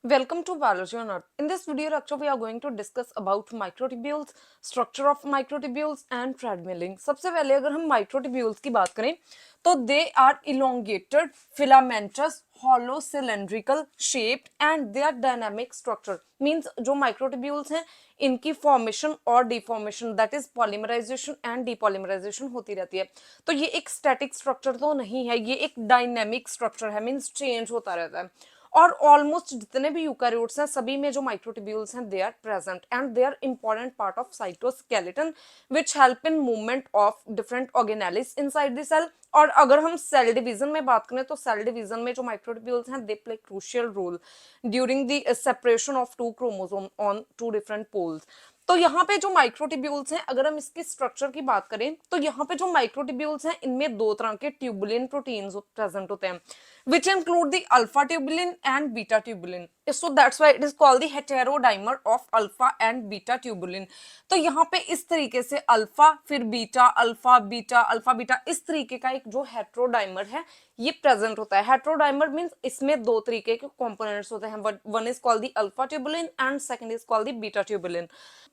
Welcome to Biology on Earth. In this video lecture, we are going to discuss about microtubules, structure of microtubules and treadmilling. सबसे पहले अगर हम microtubules की बात करें तो they are elongated, filamentous, hollow cylindrical shaped and their dynamic structure means जो microtubules हैं इनकी formation और deformation that is polymerization and depolymerization होती रहती है. तो ये एक static structure तो नहीं है, ये एक dynamic structure है means change होता रहता है. और ऑलमोस्ट जितने भी यूकैरियोट्स हैं सभी में जो माइक्रोट्यूब्यूल्स हैं they are present and they are important part of cytoskeleton which help in movement of different organelles inside the cell. और अगर हम सेल डिवीजन में बात करें तो सेल डिवीजन में जो माइक्रोट्यूब्यूल्स हैं they play crucial role during the separation of two chromosome on two different poles. तो यहाँ पे जो माइक्रोट्यूब्यूल्स हैं अगर हम इसकी स्ट्रक्चर की बात करें तो यहाँ पे जो माइक्रोट्यूब्यूल्स हैं इनमें दो तरह के ट्यूबुलिन प्रोटीन्स प्रेजेंट होते हैं which include the alpha tubulin and beta tubulin. So that's why it is called the heterodimer of alpha and beta tubulin. तो यहाँ पे इस तरीके से अल्फा फिर बीटा अल्फा बीटा इस तरीके का एक जो हेट्रोडाइमर है ये प्रेजेंट होता है. हेट्रोडाइमर मींस इसमें दो तरीके के कंपोनेंट्स होते हैं. One is called the alpha tubulin and second is called the beta tubulin.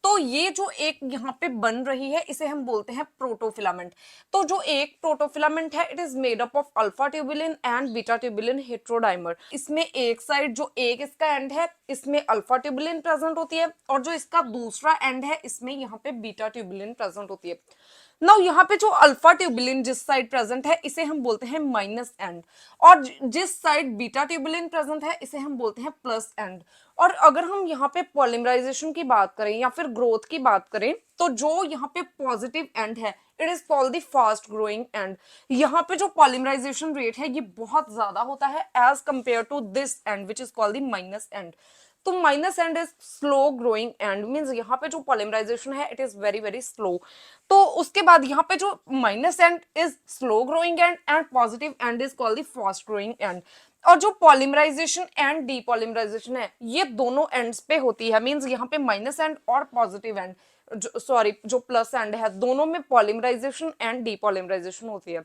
तो ये जो एक यहाँ पे बन रही है इसे हम बोलते हैं प्रोटोफिलामेंट. तो जो एक प्रोटोफिलामेंट है it is made up of alpha tubulin and beta tubulin heterodimer. इसमें एक साइड जो एक इसका एंड है इसमें अल्फा ट्यूबुलिन प्रेजेंट होती है और जो इसका दूसरा एंड है इसमें यहाँ पे बीटा ट्यूबुलिन प्रेजेंट होती है. नाउ यहाँ पे जो अल्फा ट्यूबुलिन जिस साइड प्रेजेंट है इसे हम बोलते हैं माइनस एंड और जिस साइड बीटा ट्यूबुलिन प्रेजेंट है इसे हम बोलते हैं प्लस एंड. और अगर हम यहाँ पे पॉलीमराइजेशन की बात करें या फिर ग्रोथ की बात करें तो जो यहाँ पे पॉजिटिव एंड है it is called the fast growing and. यहाँ पे जो पॉलीमराइजेशन रेट है ये बहुत ज्यादा होता है as compare to this end which is called the minus end. तो minus end is slow growing end means यहाँ पे जो पॉलीमराइजेशन है it is very very slow. तो उसके बाद यहाँ पे जो minus end is slow growing end positive end is called the fast growing end. और जो पॉलीमराइजेशन एंड डीपॉलीमराइजेशन है ये दोनों एंड्स पे होती है मींस यहाँ पे माइनस एंड और पॉजिटिव एंड जो प्लस एंड है दोनों में पॉलीमराइजेशन एंड डीपॉलीमराइजेशन होती है.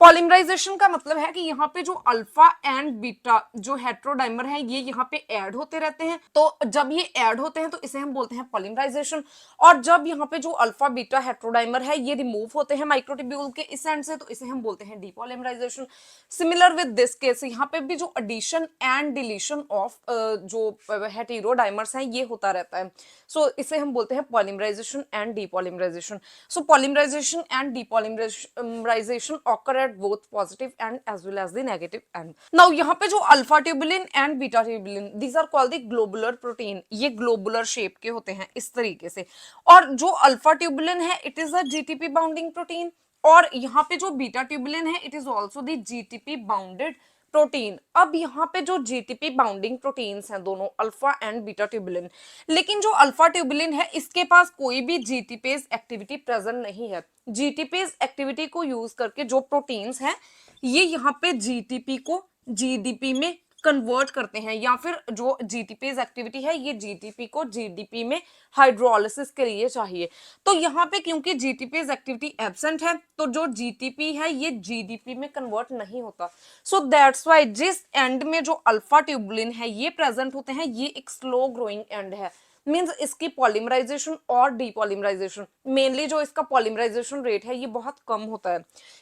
पॉलीमराइजेशन का मतलब है कि यहाँ पे जो अल्फा एंड बीटा जो हेट्रोडाइमर है ये यहाँ पे ऐड होते रहते हैं. तो जब ये ऐड होते हैं तो इसे हम बोलते हैं पॉलीमराइजेशन. और जब यहाँ पे जो अल्फा बीटा हेट्रोडाइमर है ये रिमूव होते हैं माइक्रोट्यूब्यूल के इस एंड से तो इसे हम बोलते हैं depolymerisation. Similar with this case यहाँ पे भी जो एडिशन एंड डिलीशन ऑफ जो हेटेरोडाइमर्स हैं ये होता रहता है. सो इसे हम बोलते हैं polymerization and depolymerization. So polymerization and depolymerization occur at both positive end as well as the negative end. Now यहाँ पे जो alpha tubulin and beta tubulin these are called the globular protein. ये ग्लोबुलर शेप के होते हैं इस तरीके से. और जो अल्फा ट्यूबुलिन है it is a GTP bounding protein और यहाँ पे जो बीटा ट्यूबुलिन है it is also the GTP bounded protein. अब यहाँ पे जो जीटीपी बाउंडिंग प्रोटीन्स हैं दोनों अल्फा एंड बीटा ट्यूबुलिन लेकिन जो अल्फा ट्यूबुलिन है इसके पास कोई भी जीटीपेज एक्टिविटी प्रेजेंट नहीं है. जीटीपेज एक्टिविटी को यूज करके जो प्रोटीन्स हैं ये यहाँ पे जीटीपी को जीडीपी में कन्वर्ट करते हैं या फिर जो जीटीपेज एक्टिविटी है ये जीटीपी को जीडीपी में हाइड्रोलिसिस के लिए चाहिए. तो यहाँ पे क्योंकि जीटीपेज एक्टिविटी एब्सेंट है तो जो जीटीपी है ये जीडीपी में कन्वर्ट नहीं होता. सो दैट्स व्हाई जिस एंड में जो अल्फा ट्यूबुलिन है ये प्रेजेंट होते हैं ये एक स्लो ग्रोइंग एंड है. मींस इसकी पॉलीमराइजेशन और डीपॉलीमराइजेशन मेनली जो इसका पॉलीमराइजेशन रेट है ये बहुत कम होता है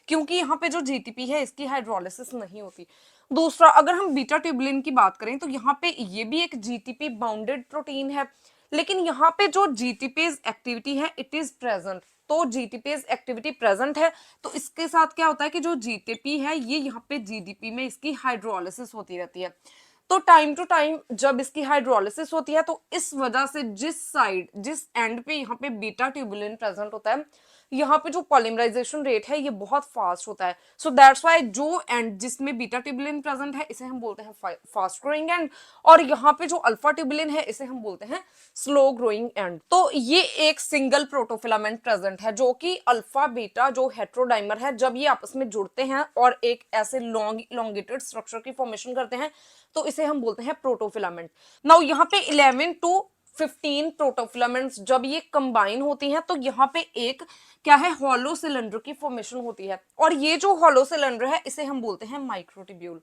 क्योंकि यहाँ पे जो जीटीपी है इसकी हाइड्रोलिसिस नहीं होती. दूसरा अगर हम बीटा ट्यूबुलिन की बात करें तो यहाँ पे ये भी एक जीटीपी बाउंडेड प्रोटीन है लेकिन यहाँ पे जो जीटीपेज एक्टिविटी है इट इज प्रेजेंट. तो जीटीपेज एक्टिविटी प्रेजेंट है तो इसके साथ क्या होता है कि जो जीटीपी है ये यहाँ पे जीडीपी में इसकी हाइड्रोलिसिस होती रहती है. तो टाइम टू टाइम जब इसकी हाइड्रोलिसिस होती है तो इस वजह से जिस एंड पे यहाँ पे बीटा ट्यूबुलिन प्रेजेंट होता है यहाँ पे जो पॉलीमराइजेशन रेट है ये बहुत फास्ट होता है. सो दैट्स व्हाई जो एंड जिसमें बीटा ट्यूबुलिन प्रेजेंट है इसे हम बोलते हैं फास्ट ग्रोइंग एंड और यहाँ पे जो अल्फा ट्यूबुलिन है इसे हम बोलते हैं स्लो ग्रोइंग एंड. तो ये एक सिंगल प्रोटोफिलामेंट प्रेजेंट है जो कि अल्फा बीटा जो हेट्रोडाइमर है जब ये आपस में जुड़ते हैं और एक ऐसे लॉन्ग इलोंगेटेड स्ट्रक्चर की फॉर्मेशन करते हैं तो इसे हम बोलते हैं प्रोटोफिलामेंट. नाउ यहाँ पे 11 टू 15 प्रोटोफिलामेंट्स जब ये कंबाइन होती हैं तो यहाँ पे एक क्या है हॉलो सिलेंडर की फॉर्मेशन होती है और ये जो हॉलो सिलेंडर है इसे हम बोलते हैं माइक्रोट्यूब्यूल.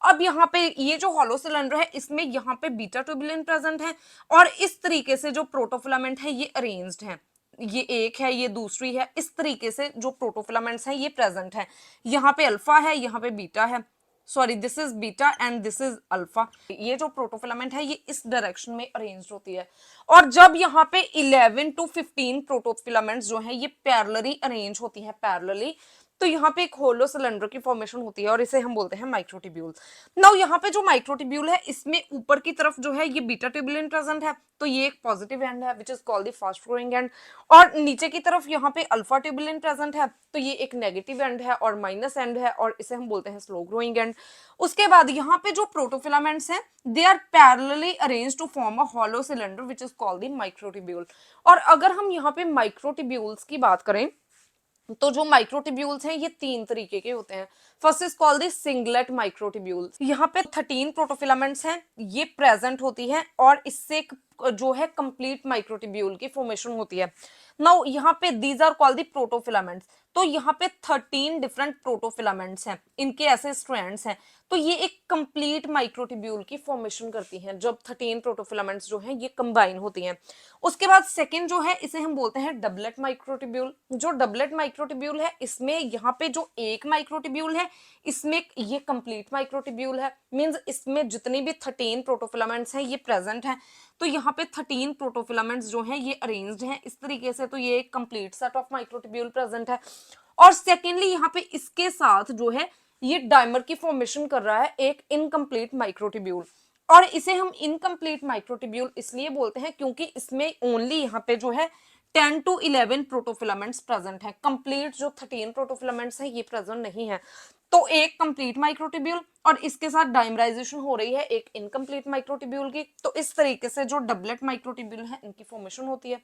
अब यहाँ पे ये जो हॉलो सिलेंडर है इसमें यहाँ पे बीटा ट्यूबुलिन प्रेजेंट है और इस तरीके से जो प्रोटोफिलामेंट है ये अरेंज्ड है, ये एक है ये दूसरी है, इस तरीके से जो प्रोटोफिलामेंट्स हैं ये प्रेजेंट है। यहाँ पे अल्फा है, यहाँ पे बीटा है, sorry this is beta and this is alpha. ये जो प्रोटोफिलामेंट है ये इस डायरेक्शन में अरेंज होती है। और जब यहाँ पे 11 to 15 प्रोटोफिलामेंट्स जो है ये पैरेलली अरेंज होती है, पैरेलली, तो यहाँ पे एक होलो सिलेंडर की फॉर्मेशन होती है और इसे हम बोलते हैं माइक्रोट्यूब्यूल। नाउ यहाँ पे जो माइक्रोट्यूब्यूल है इसमें ऊपर की तरफ जो है ये बीटा ट्यूबुलिन प्रेजेंट है, तो ये एक पॉजिटिव एंड है विच is called the fast growing end. और नीचे की तरफ यहाँ पे अल्फा ट्यूबुलिन प्रेजेंट है, तो ये एक नेगेटिव एंड है और माइनस एंड है और इसे हम बोलते हैं स्लो ग्रोइंग एंड। उसके बाद यहाँ पे जो प्रोटोफिलामेंट्स हैं they are parallelly arranged to form a hollow cylinder which is called the microtubule. और अगर हम यहाँ पे माइक्रोट्यूब्यूल्स की बात करें तो जो माइक्रोट्यूब्यूल्स हैं ये तीन तरीके के होते हैं। First is called the singlet microtubules. यहाँ पे 13 प्रोटोफिलामेंट्स हैं ये प्रेजेंट होती हैं और इससे जो है कंप्लीट माइक्रोट्यूब्यूल की फॉर्मेशन होती है। नाउ यहाँ पे दीज आर कॉल्ड द प्रोटोफिलामेंट्स, तो यहाँ पे 13 डिफरेंट प्रोटोफिलामेंट्स हैं, इनके ऐसे स्ट्रैंड्स हैं, तो ये एक कंप्लीट माइक्रोट्यूब्यूल की फॉर्मेशन करती हैं जब 13 प्रोटोफिलामेंट्स जो हैं ये कंबाइन होती हैं। उसके बाद सेकंड जो है इसे हम बोलते हैं डबलेट माइक्रोट्यूब्यूल। जो डबलेट माइक्रोट्यूब्यूल है इसमें यहाँ पे जो एक माइक्रोट्यूब्यूल है इसमें ये कंप्लीट माइक्रोट्यूब्यूल है, मींस इसमें जितनी भी 13 प्रोटोफिलामेंट्स हैं ये प्रेजेंट हैं, तो यहाँ पे 13 प्रोटोफिलामेंट्स जो हैं ये अरेंज्ड हैं इस तरीके से, तो ये एक complete set of microtubule present है। और सेकेंडली यहाँ पे इसके साथ जो है ये डायमर की फॉर्मेशन कर रहा है एक इनकम्प्लीट माइक्रोट्यूब्यूल, और इसे हम इनकम्प्लीट माइक्रोट्यूब्यूल इसलिए बोलते हैं क्योंकि इसमें ओनली यहाँ पे जो है 10 to 11 प्रोटोफिलामेंट्स प्रेजेंट है, कंप्लीट जो 13 प्रोटोफिलामेंट्स हैं ये प्रेजेंट नहीं है। तो एक कंप्लीट माइक्रोट्यूब्यूल और इसके साथ डाइमराइजेशन हो रही है एक इनकम्प्लीट माइक्रोट्यूब्यूल की, तो इस तरीके से जो डबलेट माइक्रोट्यूब्यूल है इनकी फॉर्मेशन होती है।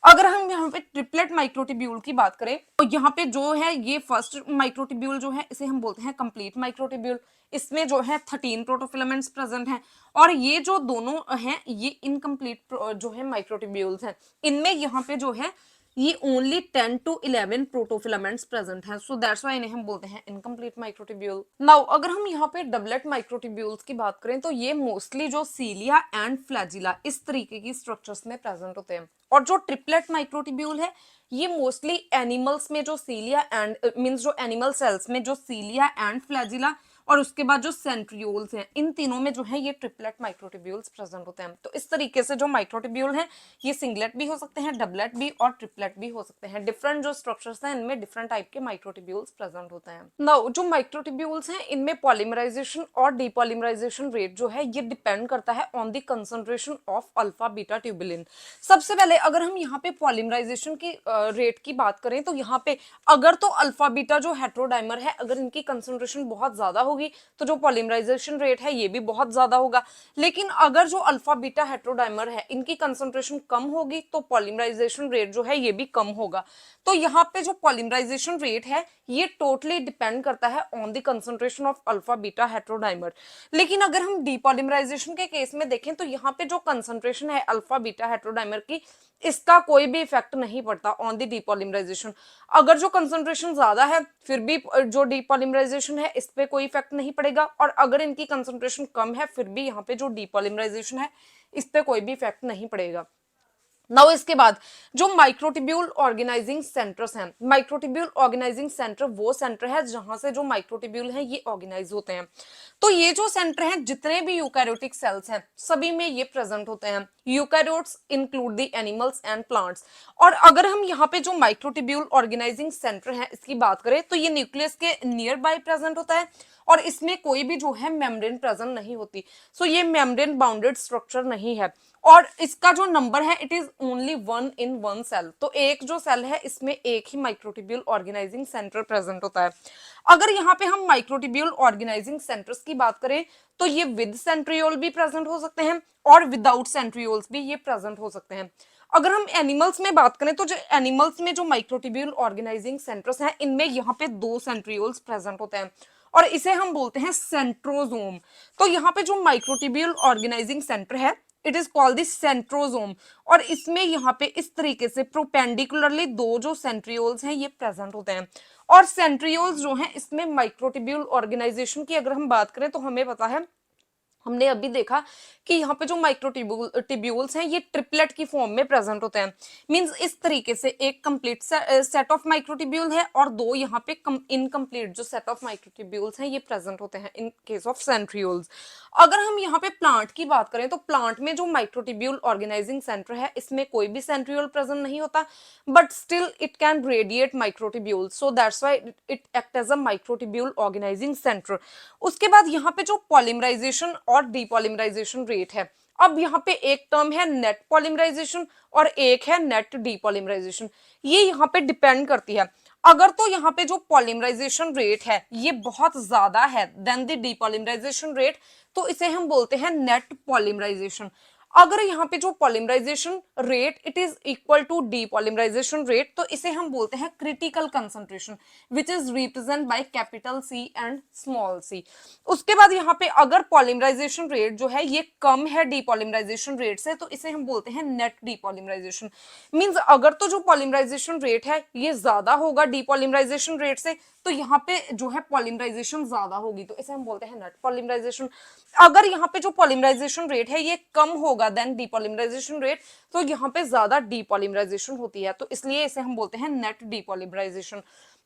अगर हम यहाँ पे ट्रिपलेट माइक्रोट्यूब्यूल की बात करें तो यहाँ पे जो है ये फर्स्ट माइक्रोट्यूब्यूल जो है इसे हम बोलते हैं कंप्लीट माइक्रोट्यूब्यूल। इसमें जो है 13 प्रोटोफिलामेंट्स प्रेजेंट हैं और ये जो दोनों हैं ये इनकम्प्लीट जो है माइक्रोट्यूब्यूल्स हैं, इनमें यहाँ पे जो है ये ओनली 10 to 11 प्रोटोफिलामेंट्स प्रेजेंट हैं, सो दैट्स व्हाई इन्हें हम बोलते हैं इनकम्प्लीट माइक्रोट्यूब्यूल। नाउ अगर हम यहाँ पे डबलेट माइक्रोट्यूब्यूल्स की बात करें तो ये मोस्टली जो सीलिया एंड फ्लैजिला इस तरीके की स्ट्रक्चर्स में प्रेजेंट होते हैं, और जो ट्रिपलेट माइक्रोट्यूब्यूल है ये मोस्टली एनिमल्स में जो सीलिया एंड मींस जो एनिमल सेल्स में जो सीलिया एंड फ्लैजिला और उसके बाद जो सेंट्रियोल्स हैं इन तीनों में जो है ये ट्रिपलेट माइक्रोट्यूब्यूल्स प्रेजेंट होते हैं। तो इस तरीके से जो माइक्रोट्यूब्यूल हैं ये सिंगलेट भी हो सकते हैं, डबलेट भी और ट्रिपलेट भी हो सकते हैं। डिफरेंट जो स्ट्रक्चर्स हैं इनमें डिफरेंट टाइप के माइक्रोट्यूब्यूल्स प्रेजेंट होते हैं। नाउ जो माइक्रोट्यूब्यूल्स हैं इनमें पॉलीमराइजेशन और डीपॉलीमराइजेशन रेट जो है ये डिपेंड करता है on the concentration of alpha beta tubulin. सबसे पहले अगर हम यहाँ पे पॉलीमराइजेशन की रेट की बात करें तो यहाँ पे अगर तो अल्फा बीटा जो हेट्रोडाइमर है अगर इनकी कंसंट्रेशन बहुत ज्यादा होगी तो जो पॉलीमराइजेशन रेट है ये भी बहुत ज्यादा होगा, लेकिन अगर जो अल्फा बीटा हेट्रोडाइमर है इनकी कंसंट्रेशन कम होगी तो पॉलीमराइजेशन रेट जो है ये भी कम होगा। तो यहाँ पे जो पॉलीमराइजेशन रेट है ये टोटली डिपेंड करता है on the concentration of alpha beta heterodimer. लेकिन अगर हम डीपॉलीमराइजेशन के केस में देखें तो यहाँ पे जो कंसंट्रेशन है अल्फा बीटा हेट्रोडाइमर की इसका कोई भी इफेक्ट नहीं पड़ता ऑन द डीपॉलीमराइजेशन। अगर जो कंसंट्रेशन ज्यादा है फिर भी जो डीपॉलीमराइजेशन है इस पे कोई इफेक्ट नहीं पड़ेगा, और अगर इनकी कंसंट्रेशन कम है फिर भी यहाँ पे जो डीपॉलीमराइजेशन है इस पे कोई भी इफेक्ट नहीं पड़ेगा। नाउ इसके बाद जो माइक्रोट्यूब्यूल ऑर्गेनाइजिंग सेंटर्स हैं, माइक्रोट्यूब्यूल ऑर्गेनाइजिंग सेंटर वो सेंटर है जहां से जो माइक्रोट्यूब्यूल हैं ये ऑर्गेनाइज होते हैं। तो ये जो सेंटर हैं जितने भी यूकैरियोटिक सेल्स हैं सभी में ये प्रेजेंट होते हैं। Eukaryotes include the animals and plants. और अगर हम यहाँ पे जो माइक्रोट्यूब्यूल ऑर्गेनाइजिंग सेंटर है इसकी बात करें तो ये न्यूक्लियस के नियर बाय प्रेजेंट होता है और इसमें कोई भी जो है मेम्ब्रेन प्रेजेंट नहीं होती, सो ये मेम्ब्रेन बाउंडेड स्ट्रक्चर नहीं है। और इसका जो नंबर है it is only 1 in 1 cell, तो एक जो सेल है इसमें एक ही माइक्रोट्यूब्यूल ऑर्गेनाइजिंग सेंटर प्रेजेंट होता है। अगर यहाँ पे हम माइक्रोट्यूब्यूल ऑर्गेनाइजिंग सेंटर्स की बात करें तो ये विद सेंट्रियोल भी प्रेजेंट हो सकते हैं और विदाउट सेंट्रियोल्स भी ये प्रेजेंट हो सकते हैं। अगर हम एनिमल्स में बात करें तो जो एनिमल्स में जो माइक्रोट्यूब्यूल ऑर्गेनाइजिंग सेंटर्स हैं इनमें यहाँ पे 2 सेंट्रियोल्स प्रेजेंट होते हैं और इसे हम बोलते हैं सेंट्रोजोम। तो यहाँ पे जो माइक्रोट्यूब्यूल ऑर्गेनाइजिंग सेंटर है it is called the centrosome, और इसमें यहाँ पे इस तरीके से प्रोपेंडिकुलरली दो जो सेंट्रियोल्स हैं ये प्रेजेंट होते हैं। और सेंट्रियोल्स जो हैं इसमें माइक्रोट्यूब्यूल ऑर्गेनाइजेशन की अगर हम बात करें तो हमें पता है, हमने अभी देखा कि यहाँ पे जो माइक्रोट्यूब्यूल्स हैं ये ट्रिपलेट की फॉर्म में प्रेजेंट होते हैं। मींस इस तरीके से एक कंप्लीट सेट ऑफ माइक्रोट्यूब्यूल है और दो यहाँ पे इनकम्प्लीट जो सेट ऑफ माइक्रोट्यूब्यूल्स हैं ये प्रेजेंट होते हैं इन केस ऑफ सेंट्रियोल्स। अगर हम यहाँ पे प्लांट की बात करें तो प्लांट में जो माइक्रोट्यूब्यूल ऑर्गेनाइजिंग सेंटर है इसमें कोई भी सेंट्रियोल प्रेजेंट नहीं होता, but still it can radiate microtubule, so that's why it act as a microtubule organizing center. उसके बाद यहाँ पे जो पॉलीमराइजेशन और डीपॉलीमराइजेशन रेट है, अब यहाँ पे एक टर्म है नेट पॉलीमराइजेशन और एक है नेट डीपॉलीमराइजेशन, ये यहाँ पे डिपेंड करती है। अगर तो यहाँ पे जो पॉलीमराइजेशन रेट है ये बहुत ज्यादा है देन द डीपॉलीमराइजेशन रेट, तो इसे हम बोलते हैं नेट पॉलीमराइजेशन। अगर यहाँ पे जो polymerization rate it is equal to depolymerization rate, तो इसे हम बोलते हैं critical concentration which is represent by capital C and small C. उसके बाद यहाँ पे अगर पॉलीमराइजेशन रेट जो है ये कम है डीपॉलीमराइजेशन रेट से, तो इसे हम बोलते हैं नेट डीपॉलीमराइजेशन। मींस अगर तो जो पॉलीमराइजेशन रेट है ये ज्यादा होगा डीपॉलीमराइजेशन रेट से, तो यहाँ पे जो है पॉलीमराइजेशन ज्यादा होगी, तो इसे हम बोलते हैं नेट पॉलीमराइजेशन। अगर यहाँ पे जो पॉलीमराइजेशन रेट है ये कम होगा देन डीपॉलीमराइजेशन रेट, तो यहाँ पे ज्यादा डीपॉलीमराइजेशन होती है, तो इसलिए इसे हम बोलते हैं नेट डीपॉलीमराइजेशन।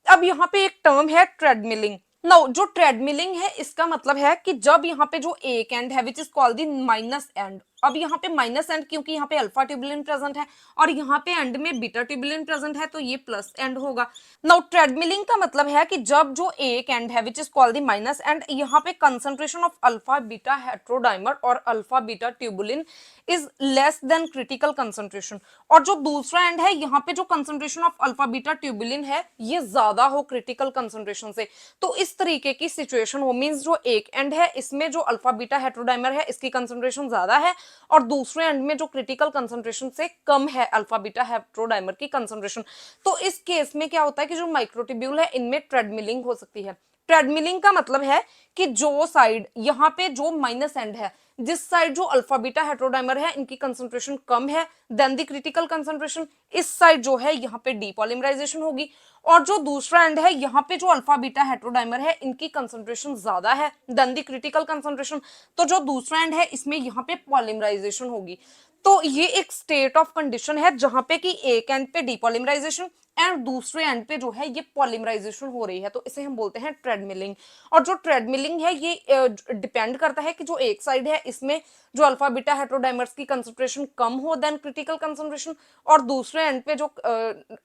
अब यहाँ पे एक टर्म है ट्रेडमिलिंग। नाउ जो ट्रेडमिलिंग है इसका मतलब है कि जब यहाँ पे जो एक एंड है विच is called the minus and, अब यहाँ पे माइनस एंड क्योंकि यहाँ पे अल्फा ट्यूबुलिन प्रेजेंट है और यहाँ पे एंड में बीटा ट्यूबुलिन प्रेजेंट है, तो ये प्लस एंड होगा। नाउ ट्रेडमिलिंग का मतलब है कि जब जो एक एंड है विच is called the minus and, यहाँ पे कंसंट्रेशन ऑफ अल्फा बीटा हेट्रोडाइमर और alpha beta tubulin is less than critical concentration, और जो दूसरा एंड है यहाँ पे जो concentration of alpha beta tubulin है ये ज्यादा हो क्रिटिकल कंसंट्रेशन से, तो इस तरीके की सिचुएशन हो। मींस जो एक एंड है इसमें जो अल्फा बीटा हेट्रोडाइमर है इसकी कंसंट्रेशन ज्यादा है और दूसरे एंड में जो क्रिटिकल कंसंट्रेशन से कम है अल्फा बीटा हेट्रोडाइमर की कंसंट्रेशन, तो इस केस में क्या होता है कि जो माइक्रोट्यूब्यूल है इनमें ट्रेडमिलिंग हो सकती है। ट्रेडमिलिंग का मतलब है कि जो साइड यहाँ पे जो माइनस एंड है, जिस साइड जो अल्फा बीटा हेट्रोडाइमर है इनकी कंसंट्रेशन कम है देन द क्रिटिकल कंसंट्रेशन, इस साइड जो है यहाँ पे डीपॉलीमराइजेशन होगी, और जो दूसरा एंड है यहाँ पे जो अल्फा बीटा हेट्रोडाइमर है इनकी कंसंट्रेशन ज्यादा है देन द क्रिटिकल कंसंट्रेशन, तो जो दूसरा एंड है इसमें यहाँ पे पॉलीमराइजेशन होगी। तो ये एक स्टेट ऑफ कंडीशन है जहां पे कि एक एंड पे डीपॉलीमराइजेशन एंड दूसरे एंड पे जो है ये पॉलीमराइजेशन हो रही है, तो इसे हम बोलते हैं ट्रेडमिलिंग। और जो ट्रेडमिलिंग है ये डिपेंड करता है कि जो एक साइड है इसमें जो अल्फा बीटा हेट्रोडाइमर्स की कंसंट्रेशन कम हो देन क्रिटिकल कंसंट्रेशन, और दूसरे एंड पे जो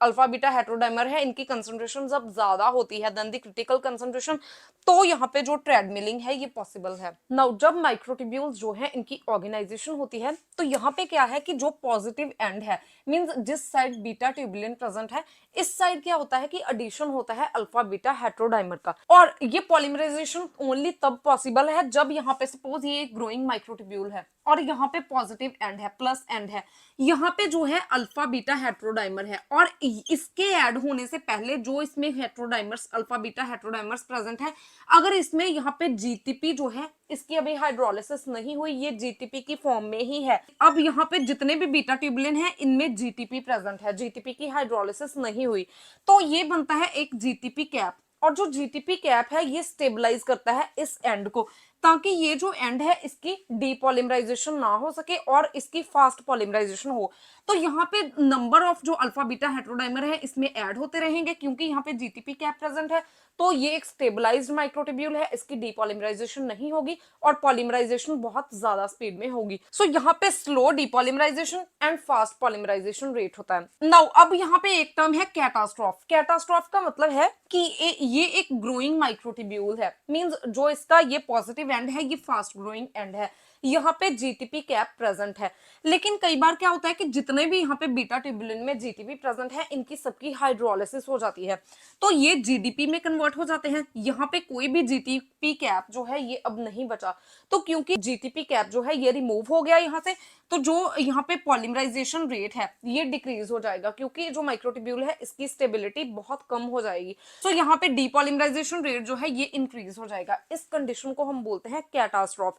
अल्फा बीटा हेट्रोडाइमर है इनकी कंसंट्रेशन जब ज्यादा होती है देन द क्रिटिकल कंसंट्रेशन, तो यहाँ पे जो ट्रेडमिलिंग है ये पॉसिबल है। नाउ जब माइक्रोट्यूब्यूल्स जो है इनकी ऑर्गेनाइजेशन होती है, तो यहाँ पे क्या है कि जो पॉजिटिव एंड है मींस जिस साइड बीटा ट्यूबुलिन प्रेजेंट है, इस साइड क्या होता है कि एडिशन होता है अल्फा बीटा हेट्रोडाइमर का, और ये पॉलीमराइजेशन ओनली तब पॉसिबल है जब यहाँ पे सपोज ये एक ग्रोइंग माइक्रोट्यूब्यूल है और यहाँ पे पॉजिटिव एंड है प्लस एंड है, यहाँ पे जो है अल्फा बीटा हेट्रोडाइमर है, और इसके ऐड होने से पहले जो इसमें हेट्रोडाइमर्स अल्फा बीटा हेट्रोडाइमर्स प्रेजेंट है, अगर इसमें यहाँ पे जीटीपी जो है इसकी अभी हाइड्रोलिसिस नहीं हुई, ये जीटीपी की फॉर्म में ही है। अब यहाँ पे जितने भी बीटा ट्यूबुलिन है इनमें जीटीपी प्रेजेंट है, जीटीपी की हाइड्रोलिसिस नहीं हुई, तो ये बनता है एक जीटीपी कैप, और जो जीटीपी कैप है ये स्टेबलाइज करता है इस एंड को, ताकि ये जो एंड है इसकी डीपॉलीमराइजेशन ना हो सके और इसकी फास्ट पॉलीमराइजेशन हो। तो यहाँ पे नंबर ऑफ जो अल्फा बीटा हेट्रोडाइमर है इसमें ऐड होते रहेंगे क्योंकि यहाँ पे जीटीपी कैप प्रेजेंट है, तो ये एक स्टेबलाइज्ड माइक्रोट्यूब्यूल है, इसकी डीपॉलीमराइजेशन नहीं होगी और पॉलीमराइजेशन बहुत ज्यादा स्पीड में होगी। सो यहाँ पे slow depolymerization and fast polymerization rate होता है। नाउ अब यहाँ पे एक टर्म है कैटास्ट्रॉफ। कैटास्ट्रॉफ का मतलब है कि ये एक ग्रोइंग माइक्रोट्यूब्यूल है, मींस जो इसका ये पॉजिटिव एंड है ये फास्ट ग्रोइंग एंड है, यहाँ पे जीटीपी कैप प्रेजेंट है। लेकिन कई बार क्या होता है कि जितने भी यहाँ पे बीटा ट्यूबुलिन में जीटीपी प्रेजेंट है इनकी सबकी हाइड्रोलिसिस हो जाती है, तो ये जीडीपी में कन्वर्ट हो जाते हैं। यहाँ पे कोई भी जीटीपी कैप जो है ये अब नहीं बचा, तो क्योंकि जीटीपी कैप जो है ये रिमूव हो गया यहाँ से, तो जो यहाँ पे पॉलीमराइजेशन रेट है ये डिक्रीज हो जाएगा, क्योंकि जो माइक्रोट्यूब्यूल है इसकी स्टेबिलिटी बहुत कम हो जाएगी। तो यहाँ पे डीपॉलीमराइजेशन रेट जो है ये इंक्रीज हो जाएगा। इस कंडीशन को हम बोलते हैं कैटास्ट्रॉफ।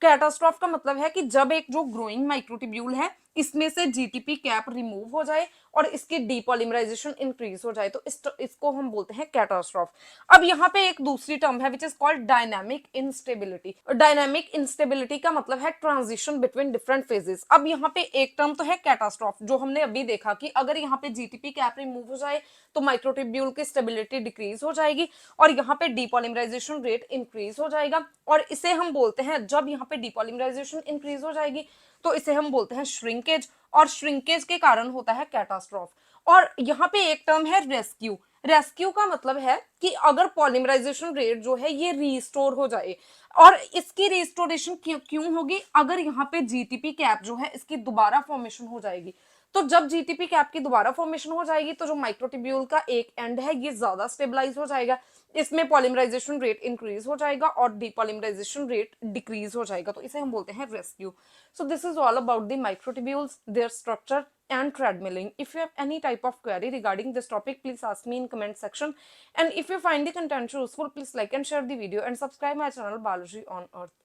कैटास्ट्रॉफ का मतलब है कि जब एक जो ग्रोइंग माइक्रोट्यूब्यूल है इसमें से जीटीपी कैप रिमूव हो जाए और इसकी डीपॉलीमराइजेशन इंक्रीज हो जाए, तो इसको हम बोलते हैं कैटास्ट्रॉफ। अब यहाँ पे एक दूसरी टर्म है विच is called dynamic instability. Dynamic instability का मतलब है ट्रांजिशन बिटवीन डिफरेंट फेजेस। अब यहाँ पे एक टर्म तो है कैटास्ट्रॉफ जो हमने अभी देखा कि अगर यहाँ पे जीटीपी कैप रिमूव हो जाए तो माइक्रोट्यूब्यूल की स्टेबिलिटी डिक्रीज हो जाएगी और यहाँ पे डीपॉलीमराइजेशन रेट इंक्रीज हो जाएगा, और इसे हम बोलते हैं, जब यहाँ पे डीपॉलीमराइजेशन इंक्रीज हो जाएगी तो इसे हम बोलते हैं श्रिंकेज, और श्रिंकेज के कारण होता है कैटास्ट्रॉफ। और यहाँ पे एक टर्म है रेस्क्यू। रेस्क्यू का मतलब है कि अगर पॉलीमराइजेशन रेट जो है ये रीस्टोर हो जाए, और इसकी रिस्टोरेशन क्यों होगी, अगर यहाँ पे जीटीपी कैप जो है इसकी दोबारा फॉर्मेशन हो जाएगी। तो जब जीटीपी कैप की दोबारा फॉर्मेशन हो जाएगी तो जो माइक्रोट्यूब्यूल का एक एंड है ये ज्यादा स्टेबलाइज हो जाएगा, इसमें पॉलीमराइजेशन रेट इंक्रीज हो जाएगा और डीपॉलीमराइजेशन रेट डिक्रीज हो जाएगा, तो इसे हम बोलते हैं rescue. So this is all about the microtubules, their structure and treadmilling. If you have any type of query regarding this topic, please ask me in comment section. And if you find the content useful, please like and share the video and subscribe my channel Balaji on Earth.